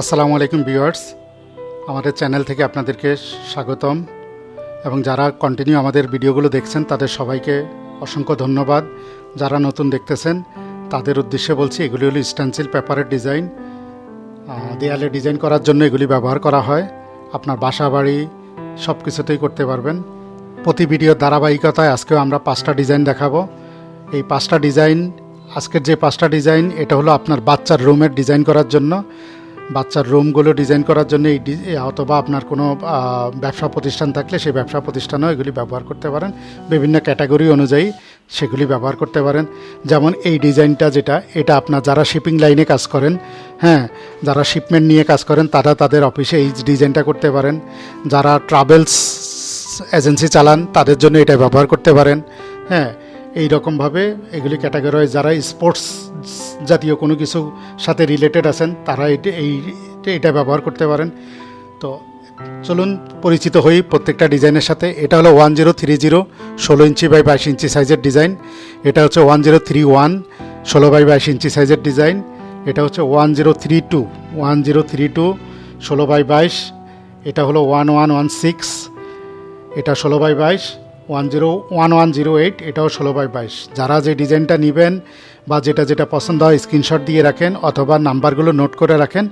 আসসালামু আলাইকুম ভিউয়ার্স, আমাদের চ্যানেল থেকে আপনাদেরকে স্বাগতম এবং যারা কন্টিনিউ আমাদের ভিডিওগুলো দেখছেন তাদের সবাইকে অসংখ্য ধন্যবাদ। যারা নতুন দেখতেছেন তাদের উদ্দেশ্যে বলছি, এগুলি হলো স্টেনসিল পেপারের ডিজাইন। দেয়ালে ডিজাইন করার জন্য এগুলি ব্যবহার করা হয়। আপনার বাসা বাড়ি সব কিছুতেই করতে পারবেন। প্রতি ভিডিওর ধারাবাহিকতায় আজকেও আমরা 5টা ডিজাইন দেখাবো। এই 5টা ডিজাইন, আজকের যে 5টা ডিজাইন, এটা হলো আপনার বাচ্চার রুমের ডিজাইন করার জন্য। বাচ্চার রুমগুলো ডিজাইন করার জন্য অথবা আপনার কোনো ব্যবসা প্রতিষ্ঠান থাকলে সেই ব্যবসা প্রতিষ্ঠানেও এগুলি ব্যবহার করতে পারেন। বিভিন্ন ক্যাটাগরি অনুযায়ী সেগুলি ব্যবহার করতে পারেন। যেমন এই ডিজাইনটা যেটা, এটা আপনার যারা শিপিং লাইনে কাজ করেন, যারা শিপমেন্ট নিয়ে কাজ করেন তারা তাদের অফিসে এই ডিজাইনটা করতে পারেন। যারা ট্রাভেলস এজেন্সি চালান তাদের জন্য এটা ব্যবহার করতে পারেন। এই রকমভাবে এগুলি ক্যাটাগরি, যারা স্পোর্টস জাতীয় কোনো কিছু সাথে রিলেটেড আছেন তারা এটা ব্যবহার করতে পারেন। তো চলুন পরিচিত হই প্রত্যেকটা ডিজাইনের সাথে। এটা হলো 1030 16 ইঞ্চি বাই 22 ইঞ্চি সাইজের ডিজাইন। এটা হচ্ছে 1031 16 বাই 22 ইঞ্চি সাইজের ডিজাইন। এটা হচ্ছে 1032 16 বাই 22। এটা হলো 1116, এটা 16 বাই 22। 1108, এটাও 16 বাই 22। যারা যে ডিজাইনটা নেবেন বা যেটা পছন্দ হয় স্ক্রিনশট দিয়ে রাখেন অথবা নাম্বারগুলো নোট করে রাখেন।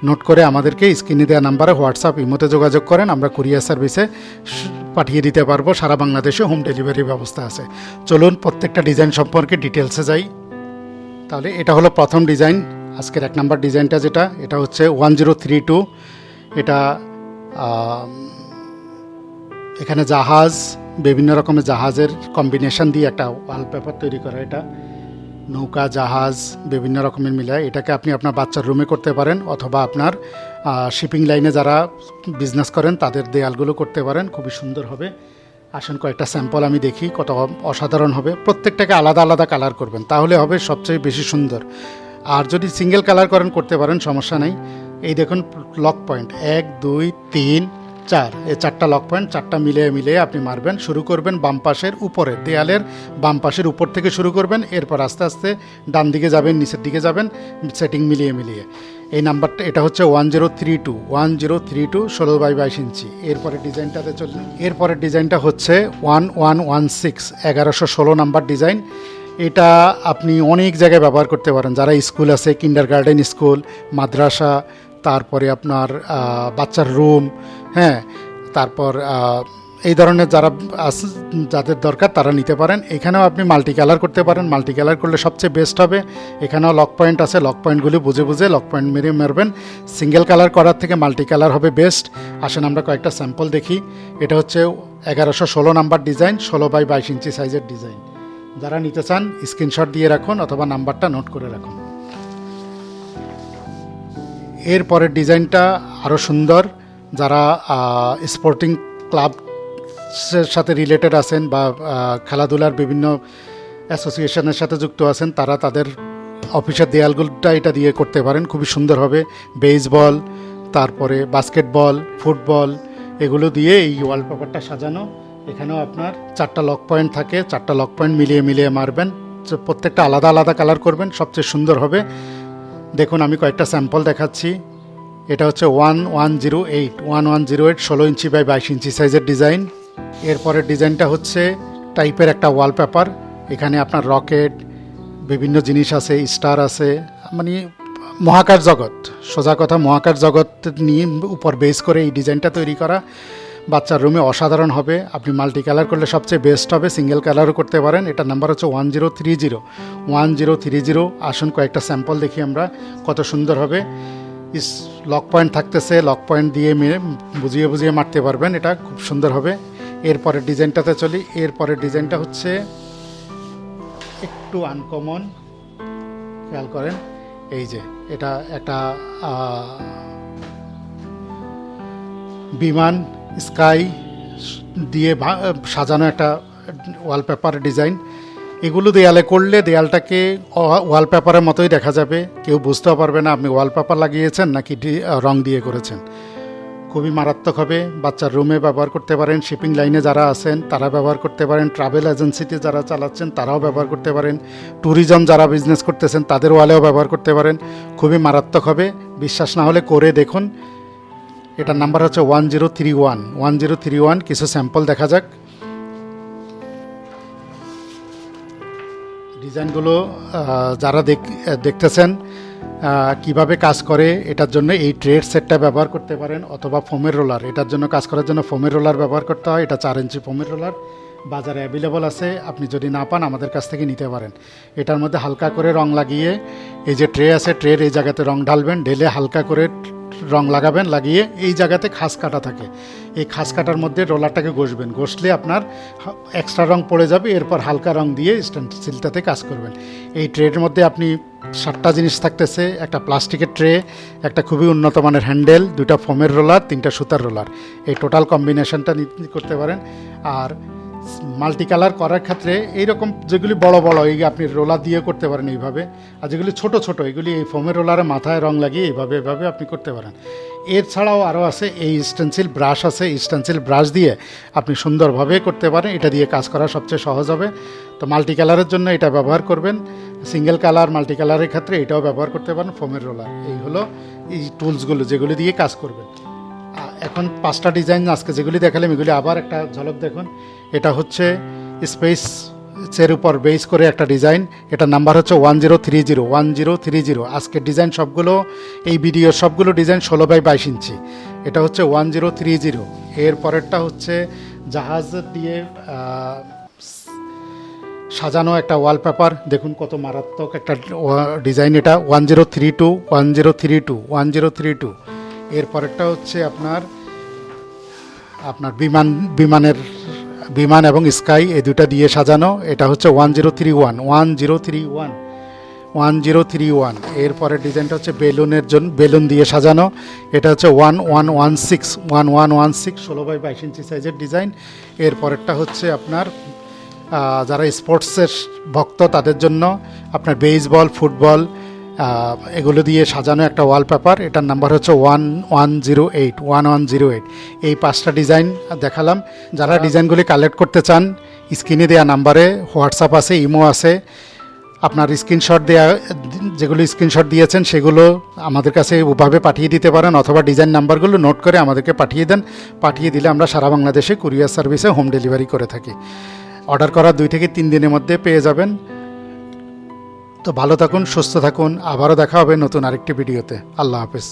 নোট করে আমাদেরকে স্ক্রিনে দেওয়া নাম্বারে হোয়াটসঅ্যাপ ইমোতে যোগাযোগ করেন, আমরা কুরিয়ার সার্ভিসে পাঠিয়ে দিতে পারবো। সারা বাংলাদেশে হোম ডেলিভারি ব্যবস্থা আছে। চলুন প্রত্যেকটা ডিজাইন সম্পর্কে ডিটেলসে যাই। তাহলে এটা হলো প্রথম ডিজাইন, আজকের 1 নাম্বার ডিজাইনটা যেটা, এটা হচ্ছে 1032। এটা এখানে জাহাজ, বিভিন্ন রকমের জাহাজের কম্বিনেশন দিয়ে একটা ওয়ালপেপার তৈরি করা। এটা নৌকা, জাহাজ বিভিন্ন রকমের মিলায়। এটাকে আপনি আপনার বাচ্চার রুমে করতে পারেন অথবা আপনার শিপিং লাইনে যারা বিজনেস করেন তাদের দেয়ালগুলো করতে পারেন। খুবই সুন্দর হবে। আসেন কয়েকটা স্যাম্পল আমি দেখি, কত অসাধারণ হবে। প্রত্যেকটাকে আলাদা আলাদা কালার করবেন, তাহলে হবে সবচেয়ে বেশি সুন্দর। আর যদি সিঙ্গেল কালার করেন করতে পারেন, সমস্যা নেই। এই দেখুন লক পয়েন্ট 1 2 3 4, এই 4টা লক পয়েন্ট, 4টা মিলিয়ে আপনি মারবেন। শুরু করবেন বাম পাশের উপরে, দেয়ালের বাম পাশের উপর থেকে শুরু করবেন। এরপর আস্তে আস্তে ডান দিকে যাবেন, নিচের দিকে যাবেন, সেটিং মিলিয়ে। এই নাম্বারটা, এটা হচ্ছে 1032 16 বাই 22 ইঞ্চি। এরপরের ডিজাইনটাতে চলুন। এরপরের ডিজাইনটা হচ্ছে 1116 1116 নাম্বার ডিজাইন। এটা আপনি অনেক জায়গায় ব্যবহার করতে পারেন। যারা স্কুল আছে, কিন্ডারগার্টেন স্কুল, মাদ্রাসা, তারপরে আপনার বাচ্চার রুম, তারপর এই ধরনের যাদের দরকার তারা নিতে পারেন। এখানেও আপনি মাল্টি কালার করতে পারেন। মাল্টি কালার করলে সবচেয়ে বেস্ট হবে। এখানেও লক পয়েন্ট আছে, লক পয়েন্টগুলি বুঝে লক পয়েন্ট মারবেন। সিঙ্গেল কালার করার থেকে মাল্টি কালার হবে বেস্ট। আসেন আমরা কয়েকটা স্যাম্পল দেখি। এটা হচ্ছে 1116 নাম্বার ডিজাইন, 16 বাই 22 ইঞ্চি সাইজের ডিজাইন। যারা নিতে চান স্ক্রিনশট দিয়ে রাখুন অথবা নাম্বারটা নোট করে রাখুন। এর পরের ডিজাইনটা আরও সুন্দর। যারা স্পোর্টিং ক্লাবের সাথে রিলেটেড আছেন বা খেলাধুলার বিভিন্ন অ্যাসোসিয়েশনের সাথে যুক্ত আছেন তারা তাদের অফিসের দেয়ালগুলোটা এটা দিয়ে করতে পারেন। খুবই সুন্দর হবে। বেসবল, তারপরে বাস্কেটবল, ফুটবল, এগুলো দিয়ে এই ওয়ালপেপারটা সাজানো। এখানেও আপনার 4টা লক পয়েন্ট থাকে, 4টা লক পয়েন্ট মিলিয়ে মারবেন। প্রত্যেকটা আলাদা আলাদা কালার করবেন, সবচেয়ে সুন্দর হবে। দেখুন আমি কয়েকটা স্যাম্পল দেখাচ্ছি। এটা হচ্ছে 1108 16 ইঞ্চি বাই 22 ইঞ্চি সাইজের ডিজাইন। এরপরের ডিজাইনটা হচ্ছে টাইপের একটা ওয়ালপেপার। এখানে আপনার রকেট, বিভিন্ন জিনিস আছে, স্টার আছে, মানে মহাকাশ জগৎ, সোজা কথা মহাকাশ জগৎ নিয়ে উপর বেস করে এই ডিজাইনটা তৈরি করা। বাচ্চার রুমে অসাধারণ হবে। আপনি মাল্টি কালার করলে সবচেয়ে বেস্ট হবে, সিঙ্গেল কালারও করতে পারেন। এটা নাম্বার হচ্ছে 1030। আসুন কয়েকটা স্যাম্পল দেখি আমরা, কত সুন্দর হবে। লক পয়েন্ট থাকতেছে, লক পয়েন্ট দিয়ে বুঝিয়ে মারতে পারবেন। এটা খুব সুন্দর হবে। এরপরের ডিজাইনটাতে চলি। এরপরের ডিজাইনটা হচ্ছে একটু আনকমন, খেয়াল করেন। এই যে এটা একটা বিমান, স্কাই দিয়ে সাজানো একটা ওয়ালপেপার ডিজাইন। এগুলো দেয়ালে করলে দেয়ালটাকে ওয়ালপেপারের মতোই দেখা যাবে। কেউ বুঝতেও পারবে না আপনি ওয়ালপেপার লাগিয়েছেন নাকি রং দিয়ে করেছেন। খুবই মারাত্মক হবে। বাচ্চার রুমে ব্যবহার করতে পারেন, শিপিং লাইনে যারা আছেন তারা ব্যবহার করতে পারেন, ট্রাভেল এজেন্সিতে যারা চালাচ্ছেন তারাও ব্যবহার করতে পারেন, ট্যুরিজম যারা বিজনেস করতেছেন তাদের ওয়ালেও ব্যবহার করতে পারেন। খুবই মারাত্মক হবে। বিশ্বাস না হলে করে দেখুন। এটার নাম্বার হচ্ছে 1031 কিছু স্যাম্পল দেখা যাক। ডিজাইনগুলো যারা দেখতেছেন কিভাবে কাজ করে, এটার জন্য এই ট্রেড সেটটা ব্যবহার করতে পারেন, অথবা ফোমের রোলার। এটার জন্য কাজ করার জন্য ফোমের রোলার ব্যবহার করতে হয়। এটা 4 ইঞ্চি ফোমের রোলার বাজারে অ্যাভেলেবল আছে, আপনি যদি না পান আমাদের কাছ থেকে নিতে পারেন। এটার মধ্যে হালকা করে রং লাগিয়ে, এই যে ট্রে আছে, ট্রের এই জায়গাতে রং ঢালবেন, ঢেলে হালকা করে রং লাগাবেন, লাগিয়ে এই জায়গাতে খাস কাটা থাকে, এই খাস কাটার মধ্যে রোলারটাকে ঘষবেন, ঘষলে আপনার এক্সট্রা রং পড়ে যাবে। এরপর হালকা রং দিয়ে স্টেনসিলটাতে কাজ করবেন। এই ট্রের মধ্যে আপনি 7টা জিনিস থাকতেছে, একটা প্লাস্টিকের ট্রে, একটা খুবই উন্নত মানের হ্যান্ডেল, 2টা ফোমের রোলার, 3টা সুতার রোলার। এই টোটাল কম্বিনেশনটা করতে পারেন। আর মাল্টি কালার করার ক্ষেত্রে এইরকম যেগুলি বড় বড়, এই আপনি রোলার দিয়ে করতে পারেন এইভাবে, আর যেগুলি ছোট ছোট এগুলি এই ফোমের রোলারে মাথায় রং লাগিয়ে এভাবে আপনি করতে পারেন। এর ছাড়াও আরও আছে, এই স্টেনসিল ব্রাশ আছে, স্টেনসিল ব্রাশ দিয়ে আপনি সুন্দরভাবে করতে পারেন। এটা দিয়ে কাজ করা সবচেয়ে সহজ হবে। তো মাল্টি কালারের জন্য এটা ব্যবহার করবেন, সিঙ্গেল কালার মাল্টি কালারের ক্ষেত্রে এটাও ব্যবহার করতে পারেন, ফোমের রোলার। এই হলো এই টুলসগুলো যেগুলি দিয়ে কাজ করবেন। এখন 5টা ডিজাইন আজকে যেগুলি দেখালাম, এগুলি আবার একটা ঝলক দেখুন। এটা হচ্ছে স্পেসের উপর বেস করে একটা ডিজাইন, এটার নাম্বার হচ্ছে 1030। আজকের ডিজাইন সবগুলো, এই ভিডিওর সবগুলো ডিজাইন 16x22 ইঞ্চি। এটা হচ্ছে 1030। এর পরেরটা হচ্ছে জাহাজ দিয়ে সাজানো একটা ওয়ালপেপার, দেখুন কত মারাত্মক একটা ডিজাইন। এটা 1032। এর পরেরটা হচ্ছে আপনার বিমান এবং স্কাই, এই দুটা দিয়ে সাজানো। এটা হচ্ছে 1031। এর পরের ডিজাইনটা হচ্ছে বেলুন দিয়ে সাজানো। এটা হচ্ছে 1116 16x22 ইঞ্চি সাইজের ডিজাইন। এর পরেরটা হচ্ছে আপনার যারা স্পোর্টসের ভক্ত তাদের জন্য আপনার বেসবল, ফুটবল এগুলো দিয়ে সাজানো একটা ওয়ালপেপার। এটার নাম্বার হচ্ছে 1108। এই 5টা ডিজাইন দেখালাম। যারা ডিজাইনগুলি কালেক্ট করতে চান, স্ক্রিনে দেওয়া নাম্বারে হোয়াটসঅ্যাপ আছে, ইমো আছে, আপনার যেগুলো স্ক্রিনশট দিয়েছেন সেগুলো আমাদের কাছে ওভাবে পাঠিয়ে দিতে পারেন, অথবা ডিজাইন নাম্বারগুলো নোট করে আমাদেরকে পাঠিয়ে দেন। পাঠিয়ে দিলে আমরা সারা বাংলাদেশে কুরিয়ার সার্ভিসে হোম ডেলিভারি করে থাকি। অর্ডার করার 2 থেকে 3 দিনের মধ্যে পেয়ে যাবেন। তো ভালো থাকুন, সুস্থ থাকুন। আবারও দেখা হবে নতুন আরেকটি ভিডিওতে। আল্লাহ হাফেজ।